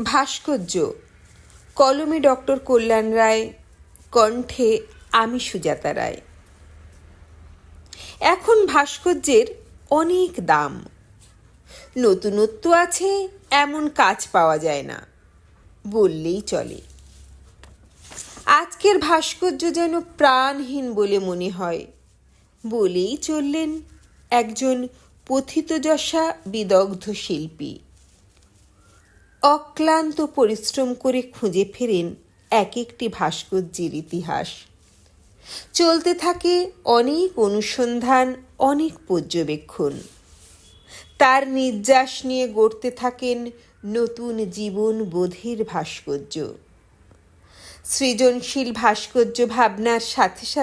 ভাস্কর্য, কলমে ডক্টর কল্যাণ রায়, কণ্ঠে আমি সুজাতা রায়। এখন ভাস্কর্যের অনেক দাম। নতুনত্ব আছে এমন কাজ পাওয়া যায় না বললেই চলে। আজকের ভাস্কর্য যেন প্রাণহীন বলে মনে হয় বলেই চললেন একজন পথিতযশা বিদগ্ধ শিল্পী। অক্লান্ত পরিশ্রম করে খুঁজে ফেরেন এক একটি ভাস্কর্যের ইতিহাস। চলতে থাকে অনেক অনুসন্ধান, অনেক পর্যবেক্ষণ। তার নির্যাস নিয়ে গড়তে থাকেন নতুন জীবন বোধের ভাস্কর্য। সৃজনশীল ভাস্কর্য ভাবনার সাথে সাথে